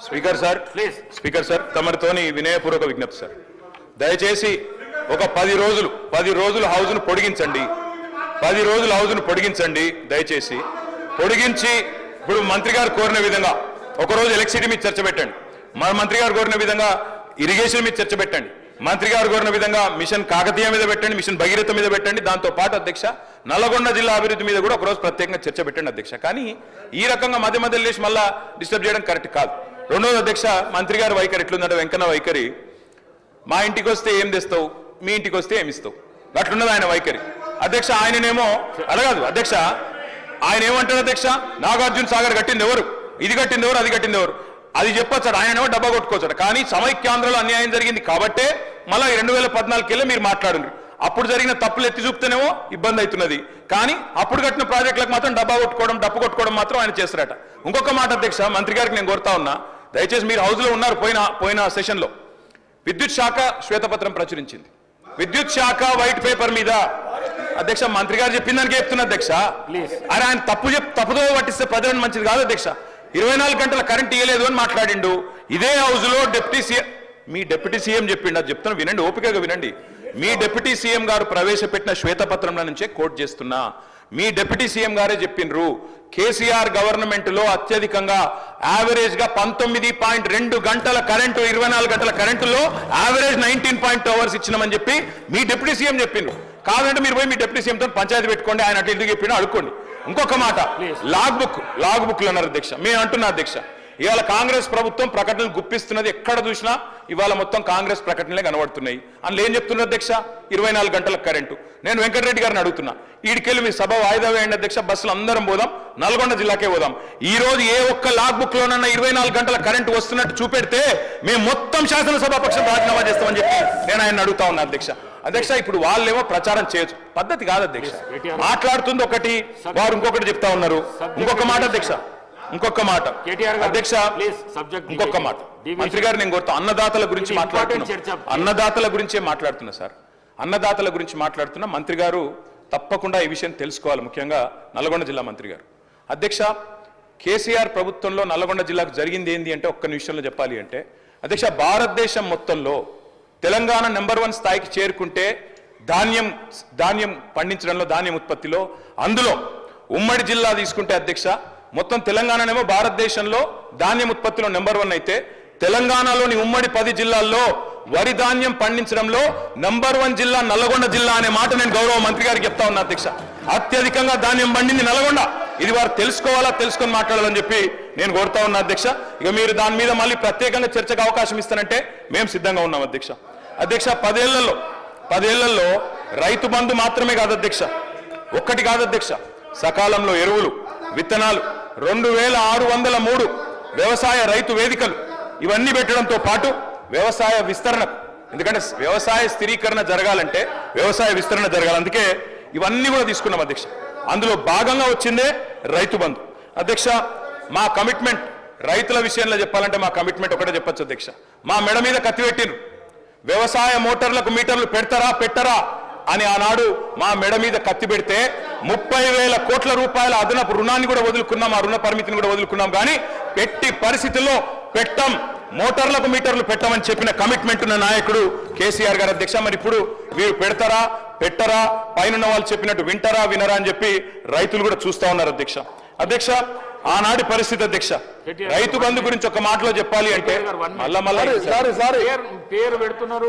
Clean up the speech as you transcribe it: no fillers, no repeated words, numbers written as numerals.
speaker sir please speaker sir తమరితోని వినయపూర్వక విజ్ఞప్తి సార్ దయచేసి ఒక 10 రోజులు హౌస్ ను పొడిగించండి 10 రోజులు హౌస్ ను పొడిగించండి దయచేసి పొడిగించి ఇప్పుడు మంత్రి గారు కోరిన విధంగా ఒక రోజు ఎలక్ట్రిసిటీ మీద చర్చ పెట్టండి మన మంత్రి గారు కోరిన విధంగా ఇరిగేషన్ మీద చర్చ పెట్టండి మంత్రి గారు కోరిన విధంగా మిషన్ కాకతీయ మీద పెట్టండి మిషన్ భగీరథ మీద పెట్టండి దాంతో పాటు అధ్యక్ష నల్లగొండ జిల్లా అభివృద్ధి మీద కూడా ఒక రోజు ప్రత్యేకంగా చర్చ పెట్టండి అధ్యక్ష కానీ ఈ రకంగా మధ్య మధ్యలో లేచి మళ్ళా డిస్టర్బ్ చేయడం కరెక్ట్ కాదు రెండోది అధ్యక్ష మంత్రి గారి వైఖరి ఎట్లుందంటే వెంకన్న వైఖరి మా ఇంటికి వస్తే ఏం తెస్తావు మీ ఇంటికి వస్తే ఏమి ఇస్తావు అట్లున్నది ఆయన వైఖరి అధ్యక్ష ఆయననేమో అడగదు అధ్యక్ష ఆయన ఏమంటారు అధ్యక్ష నాగార్జున సాగర్ కట్టింది ఎవరు ఇది కట్టింది ఎవరు అది కట్టింది ఎవరు అది చెప్పొచ్చాడు ఆయనేమో డబ్బా కొట్టుకోవచ్చాడు కానీ సమైక్యాంధ్రలో అన్యాయం జరిగింది కాబట్టే మళ్ళీ 2014 మీరు మాట్లాడుండ్రు అప్పుడు జరిగిన తప్పులు ఎత్తి చూపుతేనేమో ఇబ్బంది అవుతున్నది కానీ అప్పుడు కట్టిన ప్రాజెక్టులకు మాత్రం డబ్బా కొట్టుకోవడం డప్పు కొట్టుకోవడం మాత్రం ఆయన చేస్తారట ఇంకొక మాట అధ్యక్ష మంత్రి గారికి నేను కోరుతా ఉన్నా దయచేసి మీరు హౌస్ లో ఉన్నారు పోయిన సెషన్ లో విద్యుత్ శాఖ శ్వేతపత్రం ప్రచురించింది విద్యుత్ శాఖ వైట్ పేపర్ మీద అధ్యక్ష మంత్రి గారు చెప్పిందానికి చెప్తున్నా అధ్యక్ష అరే ఆయన తప్పుదో పట్టిస్తే ప్రజలను మంచిది కాదు అధ్యక్ష 24 గంటల కరెంట్ ఇవ్వలేదు అని మాట్లాడిండు ఇదే హౌస్ లో మీ డిప్యూటీ సీఎం చెప్పిండు అది చెప్తున్నా వినండి ఓపికగా వినండి మీ డిప్యూటీ సీఎం గారు ప్రవేశపెట్టిన శ్వేతపత్రంలో నుంచే కోట్ చేస్తున్నా మీ డిప్యూటీ సీఎం గారే చెప్పిండ్రు కేసీఆర్ గవర్నమెంట్ లో అత్యధికంగా యావరేజ్ గా 19.2 గంటల కరెంటు 24 గంటల కరెంటులో యావరేజ్ 19.2 అవర్స్ ఇచ్చినామని చెప్పి మీ డిప్యూటీ సీఎం చెప్పిండ్రు కాదంటే మీరు పోయి మీ డిప్యూటీ సీఎం తో పంచాయతీ పెట్టుకోండి ఆయన అట్లా ఎందుకు చెప్పినా అడుక్కోండి ఇంకొక మాట లాగ్ బుక్ లో అన్నారు అధ్యక్ష మేము అంటున్నా అధ్యక్ష ఇవాళ కాంగ్రెస్ ప్రభుత్వం ప్రకటనలు గుప్పిస్తున్నది ఎక్కడ చూసినా ఇవాళ మొత్తం కాంగ్రెస్ ప్రకటనలే కనబడుతున్నాయి అందులో ఏం చెప్తున్నారు అధ్యక్ష 24 గంటల కరెంటు నేను వెంకటరెడ్డి గారిని అడుగుతున్నా ఈడికెళ్ళి మీ సభ వాయిదా వేయండి అధ్యక్ష బస్సులు అందరం పోదాం నల్గొండ జిల్లాకే పోదాం ఈ రోజు ఏ ఒక్క లాగ్ బుక్ లోనన్నా 24 గంటల కరెంటు వస్తున్నట్టు చూపెడితే మేము మొత్తం శాసనసభాపక్షం రాజీనామా చేస్తామని చెప్పి నేను ఆయన అడుగుతా ఉన్నా అధ్యక్ష అధ్యక్ష ఇప్పుడు వాళ్ళేమో ప్రచారం చేయొచ్చు పద్ధతి కాదు అధ్యక్ష మాట్లాడుతుంది ఒకటి వారు ఇంకొకటి చెప్తా ఉన్నారు ఇంకొక మాట అధ్యక్ష ఇంకొక మాట అధ్యక్ష ఇంకొక మాట మంత్రి గారు నేను కోరుతా అన్నదాతల గురించి అన్నదాతల గురించే మాట్లాడుతున్నా సార్ అన్నదాతల గురించి మాట్లాడుతున్నా మంత్రి గారు తప్పకుండా ఈ విషయం తెలుసుకోవాలి ముఖ్యంగా నల్గొండ జిల్లా మంత్రి గారు అధ్యక్ష కేసీఆర్ ప్రభుత్వంలో నల్గొండ జిల్లాకు జరిగింది ఏంటి అంటే ఒక్క నిమిషంలో చెప్పాలి అంటే అధ్యక్ష భారతదేశం మొత్తంలో తెలంగాణ నెంబర్ 1 స్థాయికి చేరుకుంటే ధాన్యం పండించడంలో ధాన్యం ఉత్పత్తిలో అందులో ఉమ్మడి జిల్లా తీసుకుంటే అధ్యక్ష మొత్తం తెలంగాణనేమో భారతదేశంలో ధాన్యం ఉత్పత్తిలో నెంబర్ 1 అయితే తెలంగాణలోని ఉమ్మడి 10 జిల్లాల్లో వరి ధాన్యం పండించడంలో నెంబర్ 1 జిల్లా నల్లగొండ జిల్లా అనే మాట నేను గౌరవ మంత్రి గారికి చెప్తా ఉన్నా అధ్యక్ష అత్యధికంగా ధాన్యం పండింది నల్లగొండ ఇది వారు తెలుసుకొని మాట్లాడాలని చెప్పి నేను కోరుతా ఉన్నా అధ్యక్ష ఇక మీరు దాని మీద మళ్ళీ ప్రత్యేకంగా చర్చకు అవకాశం ఇస్తానంటే మేము సిద్ధంగా ఉన్నాం అధ్యక్ష 10 ఏళ్లలో రైతు బంధు మాత్రమే కాదు అధ్యక్ష ఒక్కటి కాదు అధ్యక్ష సకాలంలో ఎరువులు విత్తనాలు 2603 వ్యవసాయ రైతు వేదికలు ఇవన్నీ పెట్టడంతో పాటు వ్యవసాయ విస్తరణ ఎందుకంటే వ్యవసాయ స్థిరీకరణ జరగాలంటే వ్యవసాయ విస్తరణ జరగాలి అందుకే ఇవన్నీ కూడా తీసుకున్నాం అధ్యక్ష అందులో భాగంగా వచ్చిందే రైతు బంధు అధ్యక్ష మా కమిట్మెంట్ రైతుల విషయంలో చెప్పాలంటే మా కమిట్మెంట్ ఒకటే చెప్పొచ్చు అధ్యక్ష మా మెడ మీద కత్తి పెట్టిను వ్యవసాయ మోటార్లకు మీటర్లు పెట్టరా అని ఆనాడు మా మెడ మీద కత్తి పెడితే 30,000 కోట్ల రూపాయల అదనపు రుణాన్ని కూడా వదులుకున్నాం ఆ రుణ పరిమితిని కూడా వదులుకున్నాం కానీ పెట్టి పరిస్థితుల్లో మోటార్లకు మీటర్లు పెట్టమని చెప్పిన కమిట్మెంట్ ఉన్న నాయకుడు కేసీఆర్ గారు అధ్యక్ష మరి ఇప్పుడు వీరు పెట్టరా పైన వాళ్ళు చెప్పినట్టు వినరా అని చెప్పి రైతులు కూడా చూస్తా ఉన్నారు అధ్యక్ష ఆనాటి పరిస్థితి అధ్యక్ష రైతు బంధు గురించి ఒక మాటలో చెప్పాలి అంటే మళ్ళా పేరు పెడుతున్నారు